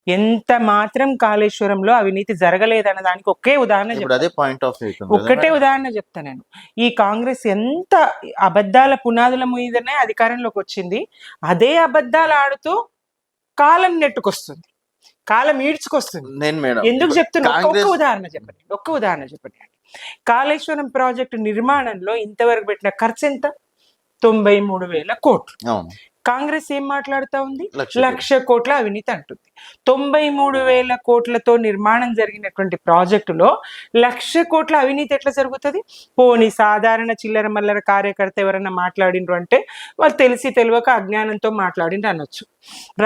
ఎంత మాత్రం కాళేశ్వరంలో అవినీతి జరగలేదన్న దానికి ఒకే ఉదాహరణ ఒక్కటే ఉదాహరణ చెప్తా నేను. ఈ కాంగ్రెస్ ఎంత అబద్ధాల పునాదుల మీదనే అధికారంలోకి వచ్చింది, అదే అబద్ధాలు ఆడుతూ కాలం నెట్టుకొస్తుంది, కాలం ఈడ్చుకొస్తుంది. ఎందుకు చెప్తున్నా, ఒక్క ఉదాహరణ చెప్పండి. కాళేశ్వరం ప్రాజెక్టు నిర్మాణంలో ఇంతవరకు పెట్టిన ఖర్చు ఎంత? 93,000 కోట్లు. కాంగ్రెస్ ఏం మాట్లాడుతా ఉంది? 1,00,000 కోట్ల అవినీతి అంటుంది. 93,000 కోట్లతో నిర్మాణం జరిగినటువంటి ప్రాజెక్టులో 1,00,000 కోట్ల అవినీతి ఎట్లా జరుగుతుంది? పోనీ సాధారణ చిల్లర మల్లర కార్యకర్త ఎవరైనా మాట్లాడిండ్రు అంటే వాళ్ళు తెలిసి తెలియక అజ్ఞానంతో మాట్లాడిండ్రు అనొచ్చు.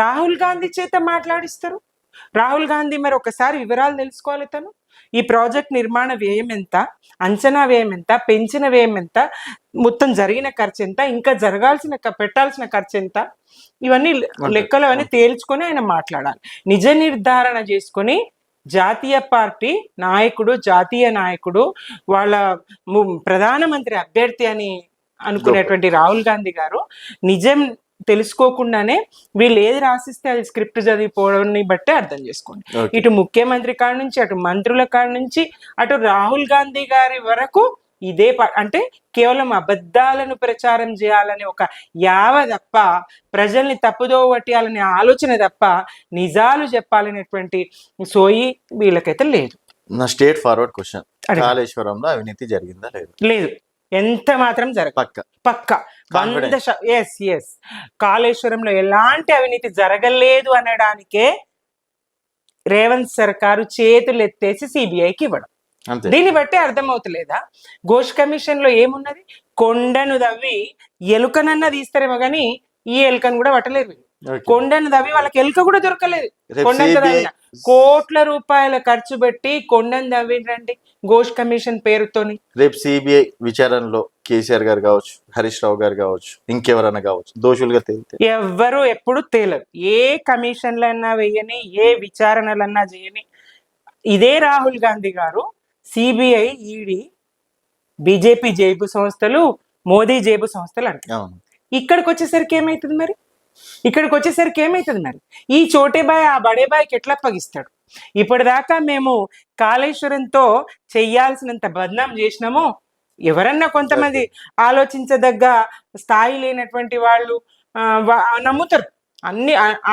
రాహుల్ గాంధీ చేత మాట్లాడిస్తారు. రాహుల్ గాంధీ మరి ఒకసారి వివరాలు తెలుసుకోవాలి. తను ఈ ప్రాజెక్ట్ నిర్మాణ వ్యయం ఎంత, అంచనా వ్యయం ఎంత, పెంచిన వ్యయం ఎంత, మొత్తం జరిగిన ఖర్చు ఎంత, ఇంకా జరగాల్సిన పెట్టాల్సిన ఖర్చు ఎంత, ఇవన్నీ లెక్కలు అవన్నీ తేల్చుకొని ఆయన మాట్లాడాలి. నిజ నిర్ధారణ చేసుకొని జాతీయ పార్టీ నాయకుడు, జాతీయ నాయకుడు, వాళ్ళ ప్రధానమంత్రి అభ్యర్థి అని అనుకునేటువంటి రాహుల్ గాంధీ గారు నిజం తెలుసుకోకుండానే వీళ్ళు ఏది రాసిస్తే అది స్క్రిప్ట్ చదివిపోవడాన్ని బట్టే అర్థం చేసుకోండి. ఇటు ముఖ్యమంత్రి కాడ నుంచి, అటు మంత్రుల కాడ నుంచి, అటు రాహుల్ గాంధీ గారి వరకు ఇదే అంటే కేవలం అబద్ధాలను ప్రచారం చేయాలని ఒక యావ తప్ప, ప్రజల్ని తప్పుదో పట్టాలనే ఆలోచన తప్ప నిజాలు చెప్పాలనేటువంటి సోయి వీళ్ళకైతే లేదు. నా స్ట్రేట్ ఫార్వర్డ్ క్వశ్చన్, కాళేశ్వరంలో అవినీతి జరిగిందా? లేదు. ఎంత మాత్రం పక్క 100%. కాళేశ్వరంలో ఎలాంటి అవినీతి జరగలేదు అనడానికే రేవంత్ సర్కారు చేతులు ఎత్తేసి సిబిఐకి ఇవ్వడం. దీన్ని బట్టి అర్థమవుతలేదా? ఘోష్ కమిషన్ లో ఏమున్నది? కొండను దవ్వి ఎలుకనన్నా తీస్తారేమో గానీ ఈ ఎలుకను కూడా పట్టలేరు. కొండను దవ్వి వాళ్ళకి ఎలుక కూడా దొరకలేదు. కొండను దవ్విన కోట్ల రూపాయల ఖర్చు పెట్టి కొండను దవ్విండ్రండి ఘోష్ కమిషన్ పేరుతోని. రేపు సిబిఐ విచారణలో కేసీఆర్ గారు కావచ్చు, హరీష్ రావు గారు కావచ్చు, ఇంకెవరైనా కావచ్చు, దోషులుగా తేలితే ఎవ్వరు ఎప్పుడు తేలరు. ఏ కమిషన్లన్నా వేయని, ఏ విచారణలన్నా చేయని ఇదే రాహుల్ గాంధీ గారు సిబిఐ, ఈడీ, బీజేపీ జేబు సంస్థలు, మోదీ జేబు సంస్థలు అంటారు. ఇక్కడికి వచ్చేసరికి ఏమైతుంది మరి? ఈ చోటే బాయ్ ఆ బడే బాయ్కి ఎట్లా అప్పగిస్తాడు? ఇప్పటిదాకా మేము కాళేశ్వరంతో చెయ్యాల్సినంత బద్నాం చేసినామో, ఎవరన్నా కొంతమంది ఆలోచించదగ్గ స్థాయి లేనటువంటి వాళ్ళు నమ్ముతారు.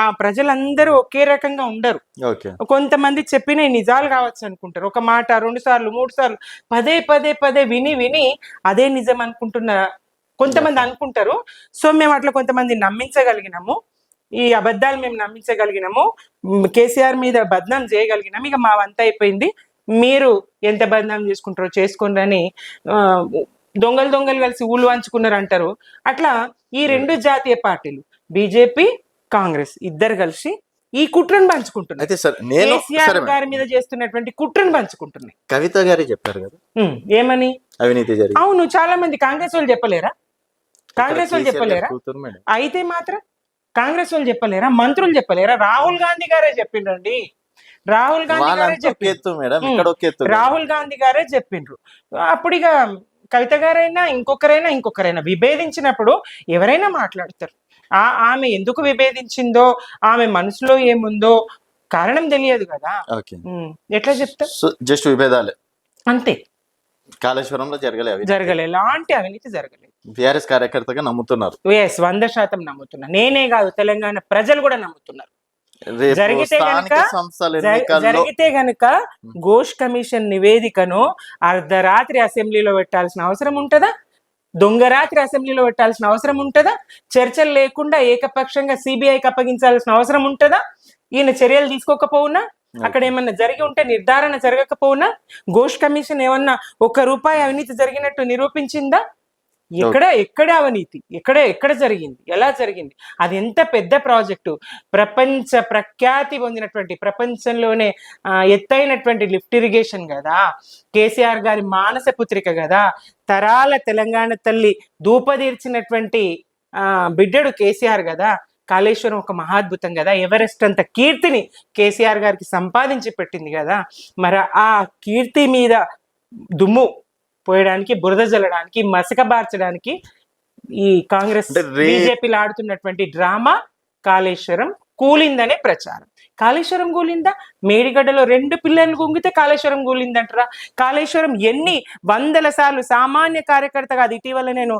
ఆ ప్రజలందరూ ఒకే రకంగా ఉండరు. కొంతమంది చెప్పిన నిజాలు కావచ్చు అనుకుంటారు. ఒక మాట 2 సార్లు 3 సార్లు పదే విని అదే నిజం అనుకుంటున్న కొంతమంది అనుకుంటారు. సో మేము అట్లా కొంతమంది నమ్మించగలిగినాము, ఈ అబద్ధాలు మేము నమ్మించగలిగినాము, కేసీఆర్ మీద బద్నాం చేయగలిగినాము. ఇక మా వంత అయిపోయింది, మీరు ఎంత బద్నాం చేసుకుంటారో చేసుకోండి అని దొంగలు కలిసి ఊళ్ళు వంచుకున్నారు అంటారు. అట్లా ఈ 2 జాతీయ పార్టీలు బీజేపీ, కాంగ్రెస్ ఇద్దరు కలిసి ఈ కుట్రను పంచుకుంటున్నారు. కేసీఆర్ గారి మీద చేస్తున్నటువంటి కుట్రను పంచుకుంటున్నాయి. కవిత గారు చెప్పారు కదా ఏమని? అవినీతి జరిగింది. అవును, చాలా మంది కాంగ్రెస్ వాళ్ళు చెప్పలేరా? అయితే మాత్రం కాంగ్రెస్ వాళ్ళు చెప్పలేరా? మంత్రులు చెప్పలేరా? రాహుల్ గాంధీ గారే చెప్పిండ్రండి. రాహుల్ గాంధీ గారే చెప్పిండ్రు. అప్పుడు ఇక కవిత గారైనా ఇంకొకరైనా విభేదించినప్పుడు ఎవరైనా మాట్లాడతారు. ఆమె ఎందుకు విభేదించిందో, ఆమె మనసులో ఏముందో కారణం తెలియదు కదా. ఎట్లా చెప్తా? జస్ట్ విభేదాలే అంతే. కాళేశ్వరంలో జరగలే, ఎలాంటి అవినీతి జరగలేదు. టిఆర్ఎస్ కార్యకర్తగా నమ్ముతున్నారు. 100% నమ్ముతున్నా. నేనే కాదు, తెలంగాణ ప్రజలు కూడా నమ్ముతున్నారు. జరిగితే గనుక ఘోష్ కమిషన్ నివేదికను అర్ధరాత్రి అసెంబ్లీలో పెట్టాల్సిన అవసరం ఉంటుందా? దొంగరాత్రి అసెంబ్లీలో పెట్టాల్సిన అవసరం ఉంటుందా? చర్చలు లేకుండా ఏకపక్షంగా సిబిఐకి అప్పగించాల్సిన అవసరం ఉంటుందా? ఈయన చర్యలు తీసుకోకపోవునా, అక్కడ ఏమన్నా జరిగి ఉంటే నిర్ధారణ జరగకపోవునా, ఘోష్ కమిషన్ ఏమన్నా ₹1 అవినీతి జరిగినట్టు నిరూపించిందా? ఎక్కడ అవినీతి ఎక్కడ జరిగింది, ఎలా జరిగింది? అది ఎంత పెద్ద ప్రాజెక్టు, ప్రపంచ ప్రఖ్యాతి పొందినటువంటి, ప్రపంచంలోనే ఎత్తైనటువంటి లిఫ్ట్ ఇరిగేషన్ కదా, కేసీఆర్ గారి మానస పుత్రిక కదా, తరాల తెలంగాణ తల్లి ధూపదీర్చినటువంటి బిడ్డడు కేసీఆర్ కదా. కాళేశ్వరం ఒక మహాద్భుతం కదా, ఎవరెస్ట్ అంత కీర్తిని కేసీఆర్ గారికి సంపాదించి పెట్టింది కదా. మరి ఆ కీర్తి మీద దుమ్ము పోయడానికి, బురద జల్లడానికి, మసకబార్చడానికి ఈ కాంగ్రెస్ బీజేపీలు ఆడుతున్నటువంటి డ్రామా కాళేశ్వరం కూలిందనే ప్రచారం. కాళేశ్వరం కూలిందా? మేడిగడ్డలో 2 పిల్లర్లు కుంగితే కాళేశ్వరం కూలిందంటారా? కాళేశ్వరం ఎన్ని వందల సార్లు సామాన్య కార్యకర్త కాదు, ఇటీవల నేను